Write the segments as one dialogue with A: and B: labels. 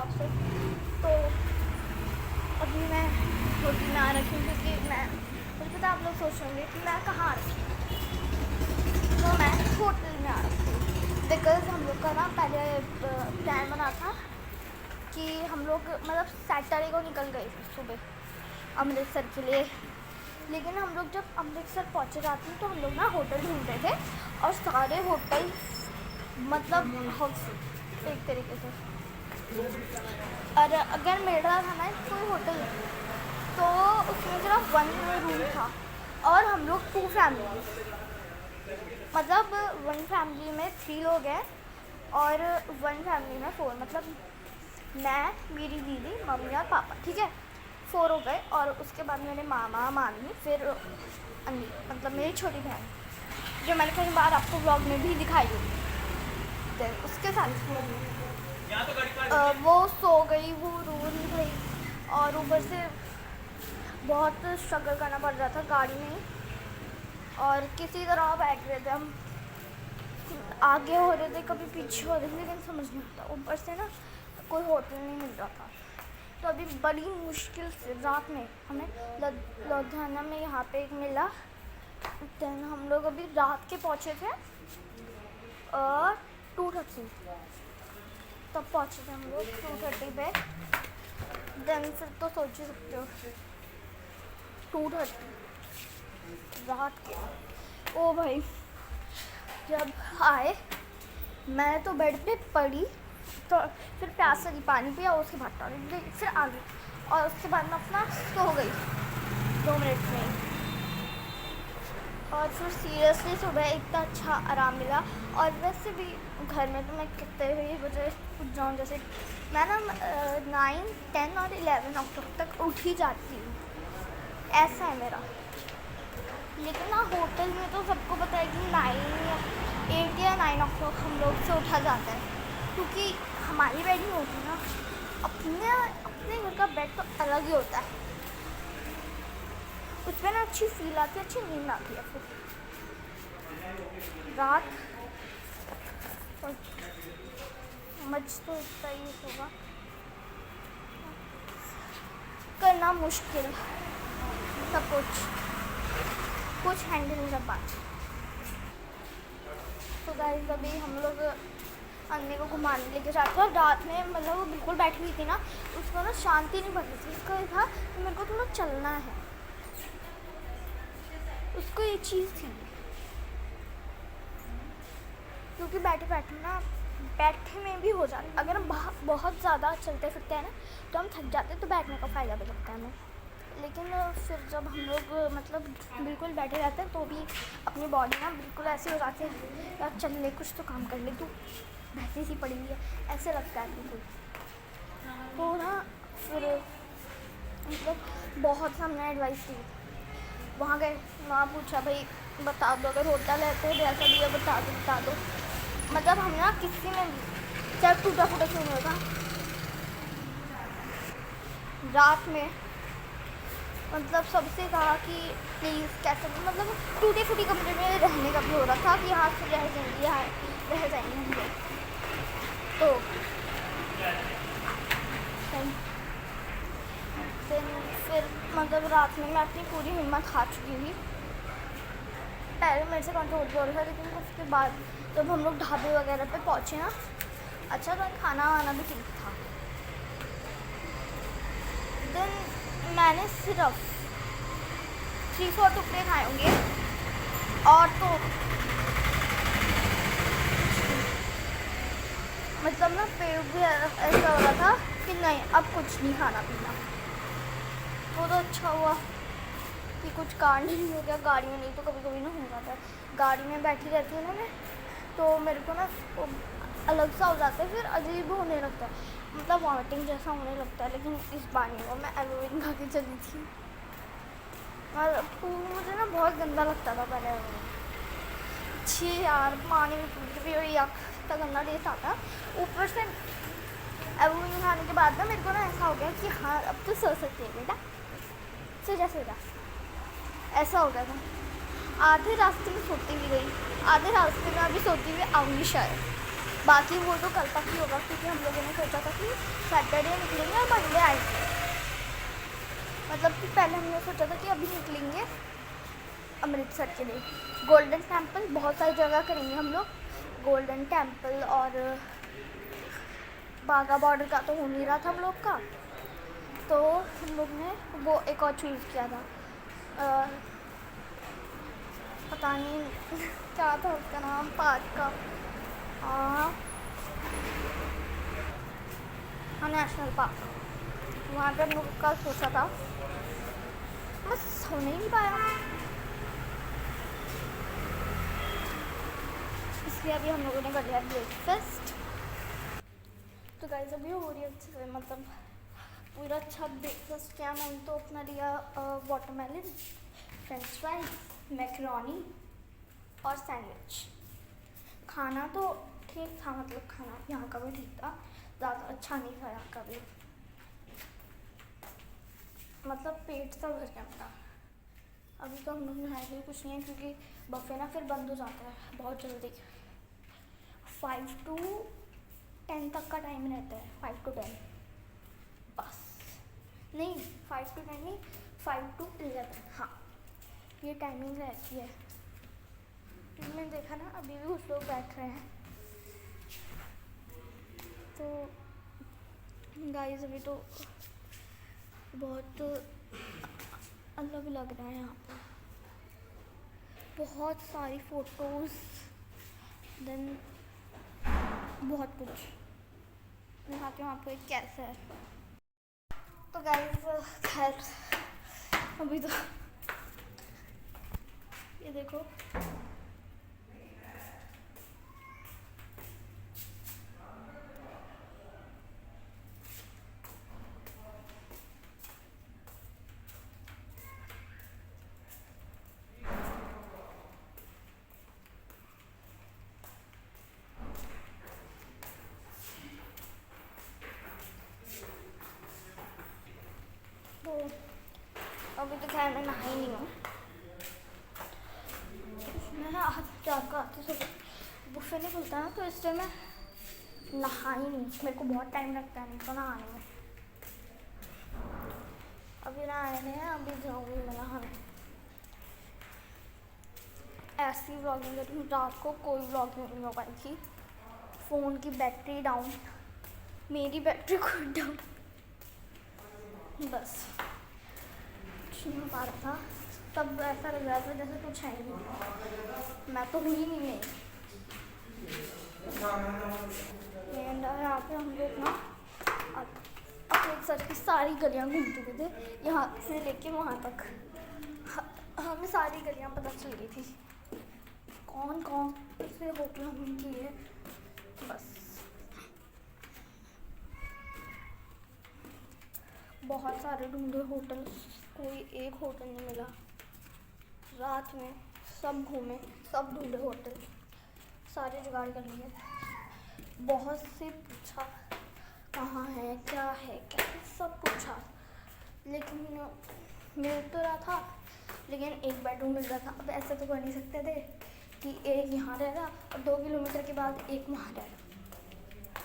A: हिसाब से। तो अभी मैं होटल में आ रखी हूँ क्योंकि मुझे पता आप लोग सोच होंगे कि मैं कहाँ आ रखी हूँ। तो मैं होटल में आ रखी हूँ बिकॉज़ हम लोग का ना पहले प्लान बना था कि हम लोग मतलब सैटरडे को निकल गए थे सुबह अमृतसर के लिए। लेकिन हम लोग जब अमृतसर पहुँचे रात में तो हम लोग ना होटल ढूंढ रहे थे और सारे होटल मतलब हाउसफुल एक तरीके से। और अगर मिल रहा था ना कोई होटल तो उसमें सिर्फ 1 रूम था और हम लोग 2 फैमिली, मतलब 1 फैमिली में 3 लोग हैं और 1 फैमिली में 4, मतलब मैं, मेरी दीदी, मम्मी और पापा, ठीक है 4 हो गए। और उसके बाद मेरे मामा मामी, फिर अन्नी मतलब मेरी छोटी बहन जो मैंने कई बार आपको व्लॉग में भी दिखाई होगी। तो उसके साथ वो सो गई, वो रो रही भाई। और ऊपर से बहुत स्ट्रगल करना पड़ रहा था गाड़ी में और किसी तरह बैठ रहे थे हम, आगे हो रहे थे कभी पीछे हो रहे थे लेकिन समझ नहीं आता। ऊपर से ना कोई होटल नहीं मिल रहा था तो अभी बड़ी मुश्किल से रात में हमें लुधियाना में यहाँ पे एक मिला। देन हम लोग अभी रात के पहुँचे थे और 2:30 तब पहुँचे थे हम लोग 2:30 पे। देन फिर तो सोच ही सकते हो 2:30 रात के। ओ भाई जब आए मैं तो बेड पे पड़ी तो फिर प्यास लगी, पानी पिया, उसके बाद टॉयलेट गई, फिर आ गई और उसके बाद मैं अपना सो गई 2 मिनट में। और फिर सीरियसली सुबह इतना अच्छा आराम मिला। और वैसे भी घर में तो मैं कितने ही बजे उठ जाऊँ, जैसे मैं ना 9, 10 और 11 अक्टूबर तक उठ ही जाती हूँ, ऐसा है मेरा। लेकिन ना होटल में तो सबको पता है कि 8 या 9 अक्टूबर हम लोग से उठा जाता है क्योंकि हमारी बेड नहीं होती ना, अपने घर का बेड तो अलग ही होता है, उसमें ना अच्छी फील आती है, अच्छी नींद आती है। फिर रात समझ तो इतना ही होगा, करना मुश्किल, सब कुछ हैंडल नहीं कर पाते। तो गाइस अभी हम लोग अन्य को घुमाने लेके जाते हैं। रात में मतलब वो बिल्कुल बैठी हुई थी ना, उसको ना शांति नहीं पड़ रही थी, उसका ये था कि मेरे को थोड़ा चलना है, उसको ये चीज़ थी क्योंकि बैठे में भी हो जाता, अगर हम बहुत ज़्यादा चलते फिरते हैं ना तो हम थक जाते हैं, तो बैठने का फ़ायदा भी लगता है हमें। लेकिन फिर जब हम लोग मतलब बिल्कुल बैठे रहते हैं तो भी अपनी बॉडी ना बिल्कुल ऐसे हो जाती है यार चल ले, कुछ तो काम कर ले, तू बैठी सी पड़ी हुई है, ऐसे लगता है बिल्कुल। तो ना फिर मतलब बहुत हमने एडवाइस दी, वहाँ गए, वहाँ पूछा भाई बता दो अगर होटल है तो जैसा भी है बता दो। मतलब हम ना किसी में भी चाहे टूटा फूटा क्यों नहीं होगा, रात में मतलब सबसे कहा कि प्लीज़ कैसे, मतलब टूटे फूटे कमरे में रहने का भी हो रहा था कि यहाँ से रह जाएंगे हम लोग। तो फिर मतलब रात में मैं अपनी पूरी हिम्मत हार चुकी थी, पहले मेरे से कंट्रोल हो रहा था। लेकिन उसके बाद जब हम लोग ढाबे वगैरह पे पहुँचे ना, अच्छा तो खाना वाना भी ठीक था। देन मैंने सिर्फ 3-4 टुकड़े खाए होंगे और तो मतलब ना पेट भी ऐसा हो रहा था कि नहीं अब कुछ नहीं खाना पीना। वो तो अच्छा हुआ कि कुछ कांड नहीं हो गया गाड़ी में, नहीं तो कभी कभी ना हो जाता है, गाड़ी में बैठी रहती हूँ ना मैं तो मेरे को ना अलग सा हो जाता है, फिर अजीब होने लगता है, मतलब वॉमिटिंग जैसा होने लगता है। लेकिन इस बार नहीं हुआ, मैं एलोवेरा खा के चली थी और मुझे ना बहुत गंदा लगता था पहले, छी यार पानी में पी रही या इतना गंदा टेस्ट आता। ऊपर से एलोवेरा खाने के बाद ना मेरे को ना ऐसा हो गया कि हाँ अब तो सो सकती है बेटा, सो जा, ऐसा हो गया था। आधे रास्ते में सोती भी गई, आधे रास्ते में अभी सोती हुई आऊँगी शायद, बाकी वो तो कल तक ही होगा क्योंकि हम लोगों ने सोचा था कि सैटरडे निकलेंगे और मंडे आएंगे। मतलब कि पहले हमने सोचा था कि अभी निकलेंगे अमृतसर के लिए, गोल्डन टेम्पल, बहुत सारी जगह करेंगे हम लोग। गोल्डन टेम्पल और बाघा बॉर्डर का तो हो नहीं रहा था हम लोग का, तो हम लोग ने वो एक और चूज़ किया था, पता नहीं क्या था उसका नाम, पार्क का, हाँ नेशनल पार्क, वहाँ पे हम लोग का सोचा था, बस हो नहीं पाया, इसलिए अभी हम लोगों ने कर लिया ब्रेकफास्ट। तो गाइस अभी हो रही है अच्छे से, मतलब पूरा अच्छा ब्रेकफास्ट किया मैंने। तो अपना लिया वाटरमेलन, फ्रेंच फ्राइज, मैकरोनी और सैंडविच। खाना तो ठीक था, मतलब खाना यहाँ का भी ठीक था, ज़्यादा अच्छा नहीं था यहाँ का भी, मतलब पेट सा भर गया मेरा। अभी तो हम लोग नहाए कुछ नहीं है, क्योंकि बफे ना फिर बंद हो जाता है बहुत जल्दी। 5 to 10 तक का टाइम रहता है, 5 to 10 बस, नहीं 5 to 10 नहीं, 5 to 11, हाँ ये टाइमिंग रहती है। मैंने देखा ना अभी भी कुछ लोग बैठ रहे हैं, तो गाइस अभी तो बहुत अलग लग रहा है यहाँ पर, बहुत सारी फ़ोटोज़, देन बहुत कुछ दिखाती हूँ आपको कैसा है। तो गाइस खैर अभी तो ये देखो, तो अभी तो खैर मैं नहाई नहीं हूँ, मैं आज रात को आती सुबह बुफे नहीं खुलता ना, तो इसलिए मैं नहाई नहीं, मेरे को बहुत टाइम लगता है नहीं तो नहाने में। अभी नहाने हैं, अभी जाऊँगी मैं नहाने। ऐसी व्लॉगिंग करी हूँ, रात को कोई व्लॉग नहीं हो पाई थी, फ़ोन की बैटरी डाउन, मेरी बैटरी खुद डाउन, बस कुछ नहीं हो पा रहा था। तब ऐसा लग रहा था जैसे कुछ है ही नहीं, मैं तो हुई नहीं नहीं। एंड यहाँ पे हम लोग ना अमृतसर की सारी गलियाँ घूम चुके थे, यहाँ से लेके वहाँ तक हमें सारी गलियाँ पता चल गई थी, कौन कौन से होटल हम किए, बस बहुत सारे ढूंढे होटल, कोई एक होटल नहीं मिला। रात में सब घूमे, सब ढूंढे होटल, सारे जुगाड़ कर लिए, बहुत से पूछा कहाँ है क्या है क्या, सब पूछा, लेकिन मिल तो रहा था, लेकिन एक बेडरूम मिल रहा था। अब ऐसे तो कर नहीं सकते थे कि एक यहाँ रह रहा और 2 किलोमीटर के बाद एक वहाँ रह रहा।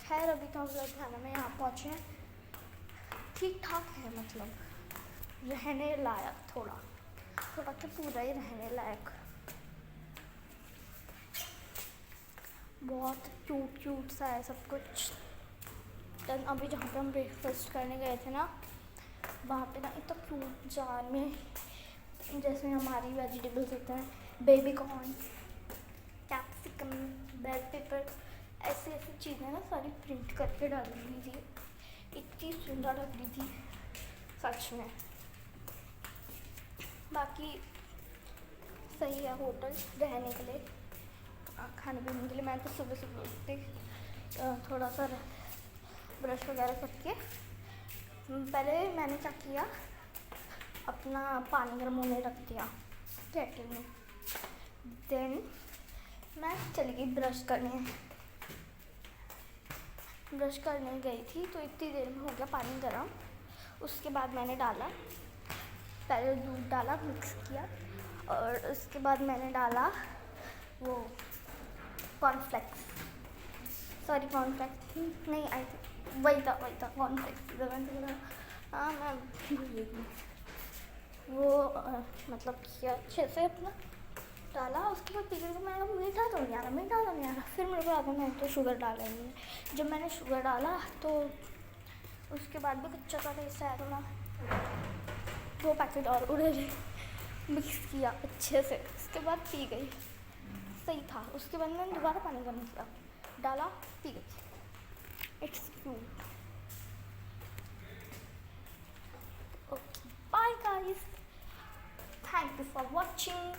A: खैर अभी तो हम लोग थाना में यहाँ पहुँचे हैं, ठीक ठाक है, मतलब रहने लायक, थोड़ा थोड़ा तो पूरा ही रहने लायक, बहुत क्यूट क्यूट सा है सब कुछ। देन अभी जहाँ पे हम ब्रेकफास्ट करने गए थे ना, वहाँ पे ना इतना क्यूट जार में, जैसे हमारी वेजिटेबल्स होते हैं, baby corn, capsicum, bell pepper, ऐसे ऐसी चीज़ें ना सारी प्रिंट करके डाल रही थी, इतनी सुंदर लग रही थी सच में। बाकी सही है होटल रहने के लिए, खाने पीने के लिए। मैं तो सुबह सुबह उठते थोड़ा सा ब्रश वगैरह करके पहले मैंने क्या किया, अपना पानी गर्म होने रख दिया केटल में, देन मैं चली गई ब्रश करने। ब्रश करने गई थी तो इतनी देर में हो गया पानी गर्म। उसके बाद मैंने डाला, पहले दूध डाला, मिक्स किया, और उसके बाद मैंने डाला वो कॉर्नफ्लेक्स, सॉरी कॉर्नफ्लेक्स नहीं आई थी, वही था कॉर्नफ्लेक्स थी। तो मैंने बोला हाँ मैं भूल गई। वो मतलब किया अच्छे से अपना डाला, उसके बाद पी के मैंने कहा मीठा तो नहीं आ रहा। फिर मेरे को आता मैं तो शुगर डाला ही नहीं। जब मैंने शुगर डाला तो उसके बाद भी कच्चा का टेस्ट आया थोड़ा। 2 पैकेट और उड़े मिक्स किया अच्छे से, उसके बाद पी गई, सही था। उसके बाद मैंने दोबारा पानी गर्म किया, डाला, पी गई। It's cute. Okay bye guys, thank you for watching.